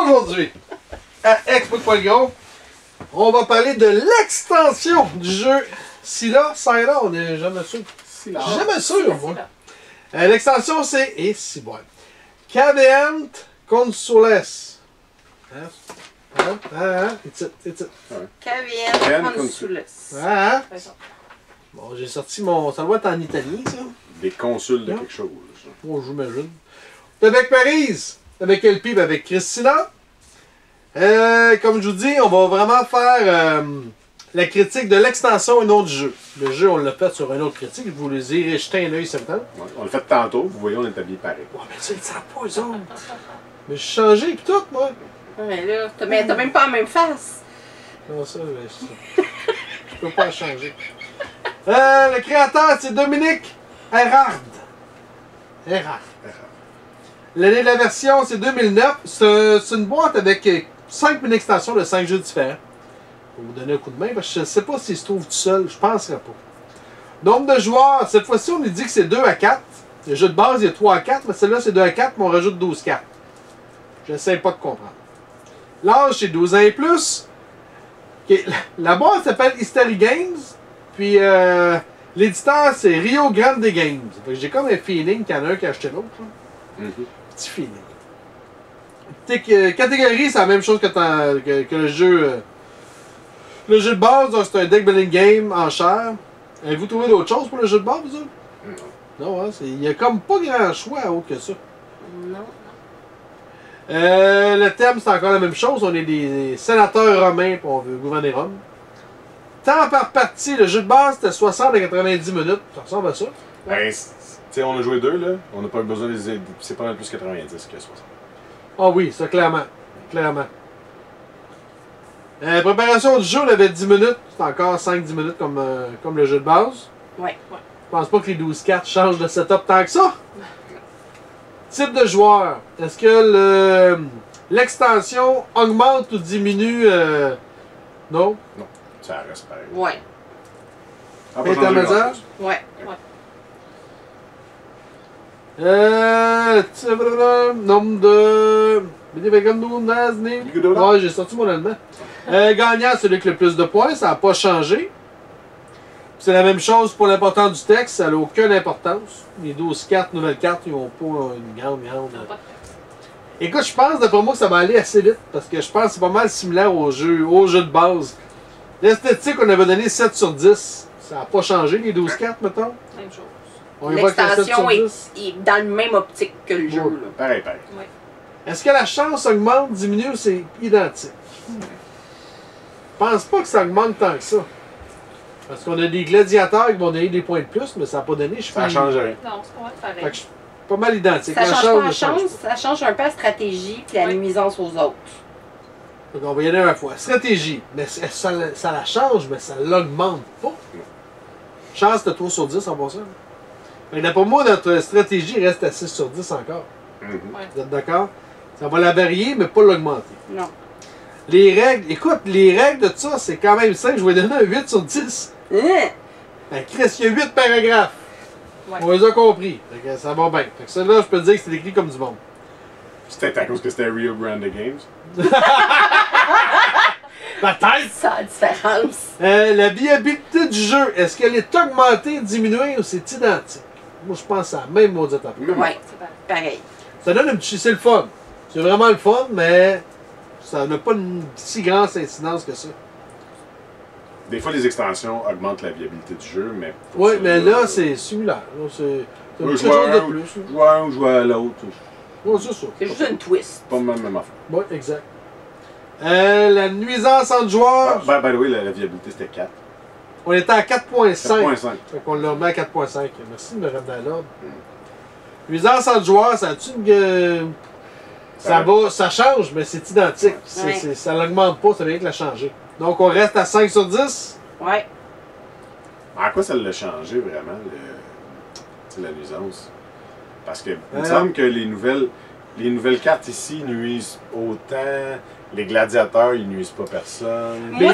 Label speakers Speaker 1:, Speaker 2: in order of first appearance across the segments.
Speaker 1: Aujourd'hui, à Expo Polygon, on va parler de l'extension du jeu Scylla. Scylla, on n'est jamais sûr. Jamais sûr, moi. L'extension, c'est... Et si bon. Caveant Consules. It's it.
Speaker 2: Caveant Consules.
Speaker 1: Bon, j'ai sorti mon... Ça doit être en italien, ça.
Speaker 3: Des consuls de quelque chose.
Speaker 1: Oh, j'imagine. Avec Paris, avec LP et avec Christina. Comme je vous dis, on va vraiment faire la critique de l'extension et non du jeu. Le jeu, on l'a fait sur une autre critique. Je vous les ai jeté un œil certain.
Speaker 3: Ouais, on l'a fait tantôt, vous voyez, on est habillés pareil.
Speaker 1: Ouais, mais tu le sens pas, eux autres. Mais j'ai changé pis tout, moi.
Speaker 2: Mais là, t'as même pas la même face.
Speaker 1: Non, ça, je peux pas changer. Le créateur, c'est Dominique Erhard. L'année de la version, c'est 2009. C'est une boîte avec 5 mini-extensions de 5 jeux différents. Pour vous donner un coup de main, parce que je ne sais pas s'il se trouve tout seul. Je ne penserais pas. Nombre de joueurs, cette fois-ci, on nous dit que c'est 2 à 4. Le jeu de base, il y a 3 à 4, mais celle-là, c'est 2 à 4, mais on rajoute 12 cartes. Je n'essaie pas de comprendre. L'âge, c'est 12 ans et plus. Okay. La boîte s'appelle History Games. Puis, l'éditeur, c'est Rio Grande Games. J'ai comme un feeling qu'il y en a un qui a acheté l'autre. Petit feeling. Catégorie, c'est la même chose que le jeu. Le jeu de base, c'est un deck building game en chair. Avez-vous trouvé d'autres choses pour le jeu de base, vous autres? Non, hein, il n'y a comme pas grand choix autre que ça.
Speaker 2: Non.
Speaker 1: Le thème, c'est encore la même chose. On est des sénateurs romains et on veut gouverner Rome. Temps par partie, le jeu de base, c'était 60 à 90 minutes. Ça ressemble à ça.
Speaker 3: Ben, tu sais, on a joué 2, là. On n'a pas besoin de... C'est pas mal plus 90 que 60.
Speaker 1: Ah oui, ça, clairement. Clairement. Préparation du jeu, on avait 10 minutes. C'est encore 5-10 minutes comme le jeu de base.
Speaker 2: Ouais.
Speaker 1: Je pense pas que les 12 cartes changent de setup tant que ça. Type de joueur. Est-ce que l'extension augmente ou diminue? Non?
Speaker 3: Non, ça reste pareil.
Speaker 2: Ouais.
Speaker 3: Ah, pas changer
Speaker 1: Intermédiaire?
Speaker 3: grand-chose.
Speaker 2: Ouais.
Speaker 1: Nombre de... Ouais, j'ai sorti mon allemand. Gagnant, celui avec le plus de points, ça n'a pas changé. C'est la même chose pour l'importance du texte, ça n'a aucune importance. Les 12 cartes, nouvelles cartes, ils n'ont pas une grande. Écoute, je pense d'après moi que ça va aller assez vite, parce que je pense que c'est pas mal similaire au jeu de base. L'esthétique, on avait donné 7 sur 10. Ça n'a pas changé, les 12 cartes, mettons.
Speaker 2: Même chose.
Speaker 1: On y voit que 7 sur
Speaker 2: L'extension
Speaker 1: 10.
Speaker 2: est dans le même optique que le jeu. Là.
Speaker 3: Pareil.
Speaker 2: Ouais.
Speaker 1: Est-ce que la chance augmente, diminue ou c'est identique? Je pense pas que ça augmente tant que ça. Parce qu'on a des gladiateurs qui vont donner des points de plus, mais ça n'a pas donné.
Speaker 3: Ça change rien.
Speaker 2: Non, c'est pas mal
Speaker 1: Fait
Speaker 2: pareil.
Speaker 1: que je suis pas mal identique.
Speaker 2: Ça change pas la chance, ça change un peu la stratégie et la nuisance aux autres.
Speaker 1: Donc on va y aller à la fois. Stratégie. Mais ça la change, mais ça l'augmente pas. Chance de 3 sur 10 en passant. Mais d'après moi, notre stratégie reste à 6 sur 10 encore. Vous êtes d'accord? Ça va la varier, mais pas l'augmenter.
Speaker 2: Non.
Speaker 1: Les règles, écoute, les règles de ça, c'est quand même simple. Je vais donner un 8 sur 10. Ben, Chris, il y a 8 paragraphes.
Speaker 2: Ouais.
Speaker 1: On les a compris. Fait que ça va bien. Fait que celle-là, je peux te dire que c'est écrit comme du monde.
Speaker 3: C'était à cause que c'était Rio Grande Games.
Speaker 1: Peut-être!
Speaker 2: Ça a différence.
Speaker 1: La viabilité du jeu, est-ce qu'elle est augmentée, diminuée ou c'est identique? Moi, je pense à la même maudite affaire.
Speaker 2: Ouais, c'est pareil.
Speaker 1: Ça donne un petit... C'est le fun. C'est vraiment le fun, mais ça n'a pas une si grande incidence que ça.
Speaker 3: Des fois, les extensions augmentent la viabilité du jeu, mais...
Speaker 1: Oui, mais là, c'est similaire. C'est quelque chose de plus.
Speaker 3: Jouer à un ou jouer à l'autre.
Speaker 1: Oui, c'est ça.
Speaker 2: C'est juste une twist.
Speaker 3: Pas même affaire.
Speaker 1: Oui, exact. La nuisance entre joueurs,
Speaker 3: By the way, la viabilité, c'était 4.
Speaker 1: on était à 4.5.
Speaker 3: 4.5.
Speaker 1: Fait qu'on l'a remis à 4.5. Merci de me remettre dans l'ordre. Nuisance entre joueurs, ça a-tu une... Ça change, mais c'est identique.
Speaker 2: Ouais.
Speaker 1: Ça l'augmente pas, ça veut dire que l'a changé. Donc on reste à 5 sur 10.
Speaker 2: Ouais.
Speaker 3: En quoi ça l'a changé vraiment, la nuisance? Parce que il me semble que les nouvelles cartes ici nuisent autant. Les gladiateurs, ils nuisent pas personne.
Speaker 1: Mais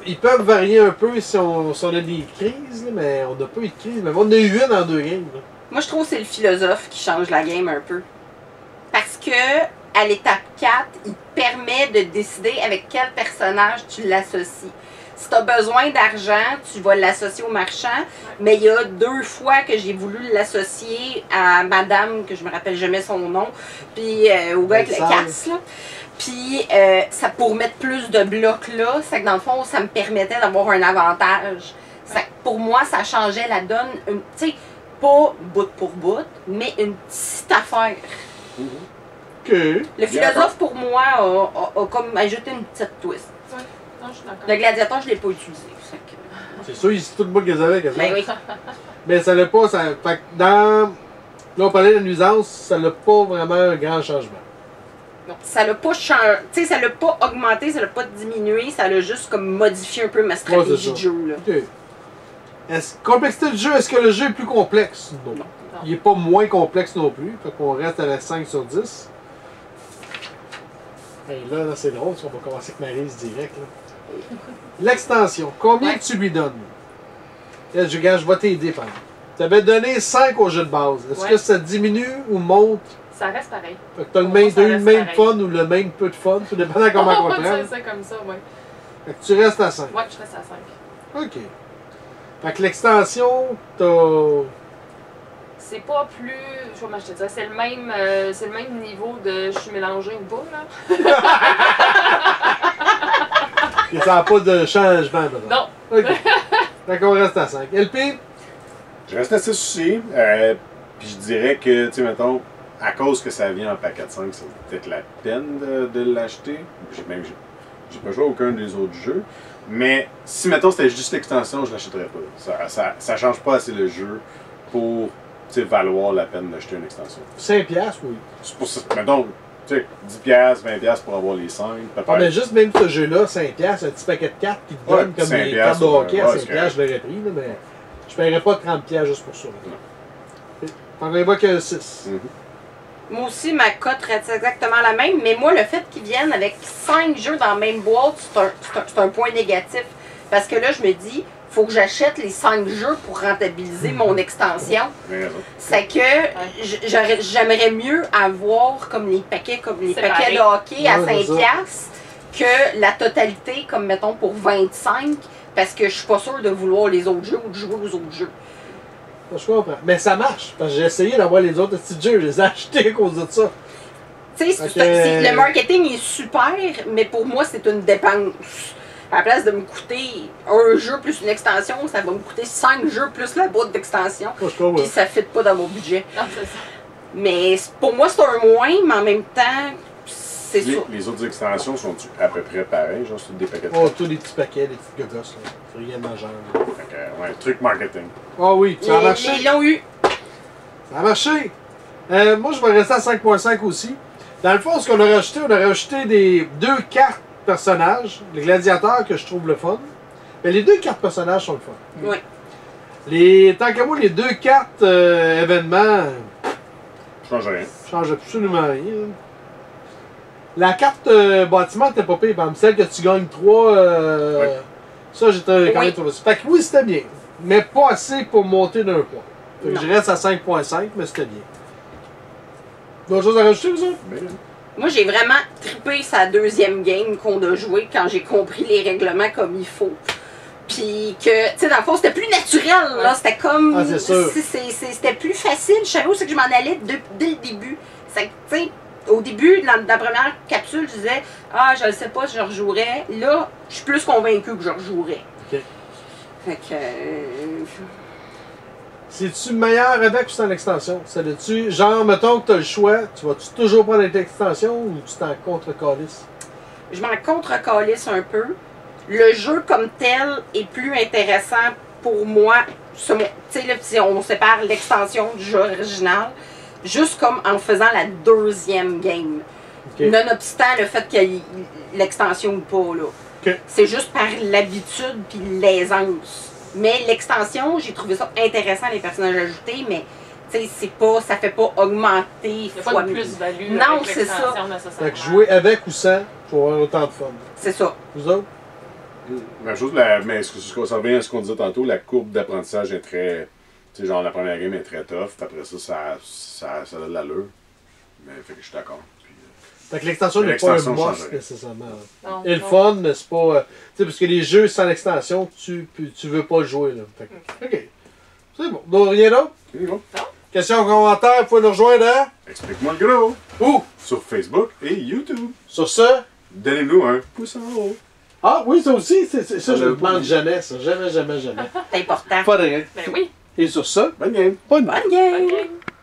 Speaker 1: ils peuvent varier un peu si on a des crises, là, mais on n'a pas eu de crise. Mais on a eu une en 2 games. Là.
Speaker 2: Moi, je trouve que c'est le philosophe qui change la game un peu. Parce que à l'étape 4, il te permet de décider avec quel personnage tu l'associes. Si tu as besoin d'argent, tu vas l'associer au marchand. Mais il y a 2 fois que j'ai voulu l'associer à madame, que je me rappelle jamais son nom, puis au gars avec le casse, là. Puis ça pour mettre plus de blocs là, c'est que dans le fond, ça me permettait d'avoir un avantage. Ça, pour moi, ça changeait la donne, tu sais, pas bout pour bout, mais une petite affaire.
Speaker 1: OK.
Speaker 2: Le philosophe, pour moi, a comme ajouté une petite twist.
Speaker 4: Ouais. Non, je suis d'accord.
Speaker 2: Le gladiateur, je ne l'ai pas utilisé.
Speaker 1: C'est sûr, c'est tout le monde qu'ils avaient.
Speaker 2: Ben oui.
Speaker 1: Mais ça l'a pas. Fait que dans. Là, on parlait de la nuisance, ça n'a pas vraiment un grand changement.
Speaker 2: Non, ça l'a pas changé, tu sais, ça l'a pas augmenté, ça l'a pas diminué, ça l'a juste comme modifié un peu ma stratégie de jeu, là.
Speaker 1: OK. Complexité du jeu, est-ce que le jeu est plus complexe? Non.
Speaker 4: Non.
Speaker 1: Il n'est pas moins complexe non plus. Fait qu'on reste à la 5 sur 10. Hey, là c'est drôle, parce qu'on va commencer avec Maryse direct. L'extension, combien
Speaker 2: Ouais.
Speaker 1: que tu lui donnes? Là, je vais t'aider, par exemple. Tu avais donné 5 au jeu de base. Est-ce
Speaker 4: Ouais.
Speaker 1: que ça diminue ou monte?
Speaker 4: Ça reste pareil.
Speaker 1: Fait que t'as
Speaker 4: Pour moi, ça
Speaker 1: eu le
Speaker 4: reste
Speaker 1: même
Speaker 4: pareil.
Speaker 1: fun ou le même peu de fun, tout dépendant comment on prend.
Speaker 4: C'est comme ça, ouais.
Speaker 1: Fait que tu restes à 5.
Speaker 4: Ouais, je reste à 5.
Speaker 1: OK. Fait que l'extension, t'as...
Speaker 4: C'est pas plus. Comment je te dis, c'est le même niveau de je suis mélangé ou pas, là.
Speaker 1: Et ça n'a pas de changement, maintenant.
Speaker 4: Non.
Speaker 1: OK. Fait qu'on reste à 5. LP?
Speaker 3: Je reste à 6 aussi. Puis je dirais que, tu sais, mettons, à cause que ça vient en paquet de 5, c'est peut-être la peine de l'acheter. J'ai pas joué à aucun des autres jeux. Mais si, mettons, c'était juste l'extension, je l'achèterais pas. Ça change pas assez le jeu pour, tu sais, valoir la peine d'acheter une extension.
Speaker 1: 5$, oui.
Speaker 3: C'est pour ça, mettons, tu sais, 10$, 20$ pour avoir les 5, peut-être.
Speaker 1: Ah, mais juste même ce jeu-là, 5$, un petit paquet de cartes qui te donne
Speaker 3: Ouais,
Speaker 1: comme
Speaker 3: 5$,
Speaker 1: des cartes de hockey à
Speaker 3: ouais,
Speaker 1: 5$,
Speaker 3: c'est
Speaker 1: je l'aurais pris, là, mais je paierais pas 30$ juste pour ça. T'en avais que 6.
Speaker 2: Moi aussi, ma cote reste exactement la même, mais moi, le fait qu'ils viennent avec 5 jeux dans la même boîte, c'est un point négatif. Parce que là, je me dis, faut que j'achète les 5 jeux pour rentabiliser mon extension. C'est que j'aimerais mieux avoir comme les paquets
Speaker 4: Séparés.
Speaker 2: de hockey à
Speaker 1: Ouais,
Speaker 2: 5$ que la totalité, comme mettons pour 25$, parce que je suis pas sûre de vouloir les autres jeux ou de jouer aux autres jeux.
Speaker 1: Je comprends. Mais ça marche, parce que j'ai essayé d'avoir les autres petits jeux, je les ai achetés à cause de ça.
Speaker 2: Tu sais,
Speaker 1: Ok.
Speaker 2: le marketing est super, mais pour moi, c'est une dépense. À la place de me coûter un jeu plus une extension, ça va me coûter 5 jeux plus la boîte d'extension.
Speaker 1: Moi, je comprends.
Speaker 2: Puis ça ne fit pas dans mon budget.
Speaker 4: Non, c'est ça.
Speaker 2: Mais pour moi, c'est un moins, mais en même temps, c'est ça.
Speaker 3: Les autres extensions sont à peu près pareilles, genre c'est des paquets de
Speaker 1: Oh, tous les petits paquets, les petites gogosses, là. C'est rien de majeur. là.
Speaker 3: Fait que, ouais, truc marketing.
Speaker 1: Ah oui, ça a marché.
Speaker 2: Ils l'ont eu.
Speaker 1: Ça a marché. Moi, je vais rester à 5.5 aussi. Dans le fond, ce qu'on a rajouté, on a rajouté des 2 cartes personnages, les gladiateurs que je trouve le fun. Mais les 2 cartes personnages sont le fun.
Speaker 2: Oui.
Speaker 1: Tant qu'à moi, les 2 cartes événements
Speaker 3: Je change rien.
Speaker 1: ne changent absolument rien. La carte bâtiment n'était pas pire, par exemple, celle que tu gagnes 3.
Speaker 3: Ouais.
Speaker 1: Ça, j'étais quand
Speaker 2: Oui.
Speaker 1: même trouvé ça. Fait que oui, c'était bien. Mais pas assez pour monter d'un point. Fait que
Speaker 2: Non.
Speaker 1: je reste à 5.5, mais c'était bien. D'autres choses à rajouter, vous autres?
Speaker 3: Ben,
Speaker 2: Moi, j'ai vraiment trippé sa deuxième game qu'on a joué quand j'ai compris les règlements comme il faut. Puis que, tu sais, dans le fond, c'était plus naturel, là. C'était comme.
Speaker 1: Ah, c'est sûr.
Speaker 2: C'était plus facile. Je savais où c'est que je m'en allais dès le début. C'est que, tu sais, au début de la première capsule, je disais, ah, je ne sais pas si je rejouerais. Là, je suis plus convaincue que je rejouerais.
Speaker 1: Ok.
Speaker 2: Fait que.
Speaker 1: C'est-tu meilleur avec ou sans l'extension? C'est-tu, genre, mettons que tu as le choix, tu vas-tu toujours prendre l'extension ou tu t'en contre-calisses?
Speaker 2: Je m'en contre-calisse un peu. Le jeu comme tel est plus intéressant pour moi. Tu sais, là, si on sépare l'extension du jeu original, juste comme en faisant la deuxième game.
Speaker 1: Ok.
Speaker 2: Nonobstant le fait qu'il y ait l'extension ou pas, là.
Speaker 1: Ok.
Speaker 2: C'est juste par l'habitude puis l'aisance. Mais l'extension, j'ai trouvé ça intéressant, les personnages ajoutés, mais tu sais, c'est pas, ça fait pas augmenter.
Speaker 4: Il n'y a
Speaker 2: fois
Speaker 4: pas de
Speaker 2: mille.
Speaker 4: plus-value.
Speaker 2: Non,
Speaker 4: avec
Speaker 2: c'est ça.
Speaker 4: l'extension, nécessairement.
Speaker 1: Fait que jouer avec ou sans, tu vas avoir autant de fun.
Speaker 2: C'est ça.
Speaker 1: Vous autres?
Speaker 3: Même chose, mais ça revient à ce qu'on disait tantôt, la courbe d'apprentissage est très. Tu sais, genre la première game est très tough, puis après ça, ça a de l'allure. Mais fait que je suis d'accord. Puis,
Speaker 1: Fait que l'extension
Speaker 3: Mais
Speaker 1: n'est pas un
Speaker 3: l'extension
Speaker 1: must
Speaker 3: changerait.
Speaker 1: nécessairement.
Speaker 4: Non,
Speaker 1: Et le
Speaker 4: non.
Speaker 1: fun, mais c'est pas. Tu sais, parce que les jeux sans l'extension, tu veux pas le jouer. Là. Fait que, ok. C'est bon. Donc, rien d'autre?
Speaker 3: C'est bon.
Speaker 1: Questions, commentaires, vous pouvez nous rejoindre hein?
Speaker 3: Explique-moi le gros.
Speaker 1: Où?
Speaker 3: Sur Facebook et YouTube.
Speaker 1: Sur ce.
Speaker 3: Donnez-nous un pouce en haut.
Speaker 1: Ah oui, ça aussi, ça je
Speaker 3: le
Speaker 1: ne demande
Speaker 3: pouce.
Speaker 1: jamais, ça. Jamais, jamais, jamais.
Speaker 2: C'est important.
Speaker 1: Pas de rien.
Speaker 4: Ben oui.
Speaker 1: Et sur ça,
Speaker 3: Bonne game.
Speaker 1: bonne
Speaker 2: Bonne game!
Speaker 4: Ok.